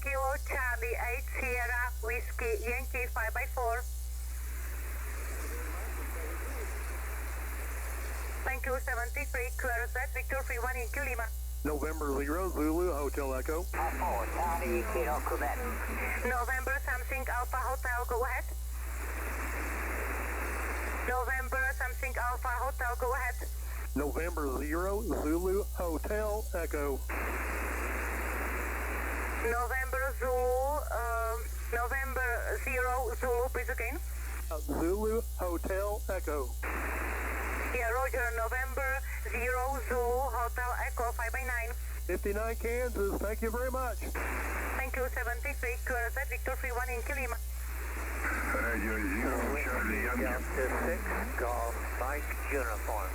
Kilo Charlie 8 Sierra Whiskey Yankee 5x4. Thank you, 73, QRZ, Victor 31 Inky Lima. November 0 Zulu Hotel Echo. Forward, Charlie Kilo Quebec. November something Alpha Hotel, go ahead. November something Alpha Hotel, go ahead. November 0 Zulu Hotel Echo. November Zulu, November 0 Zulu, please again. Zulu Hotel Echo. Yeah, Roger, November 0 Zulu Hotel Echo 5x9. 59 Kansas, thank you very much. Thank you, 73, QRZ, Victor 31 Inky Lima. Charlie Delta 6, Golf Mike Uniform.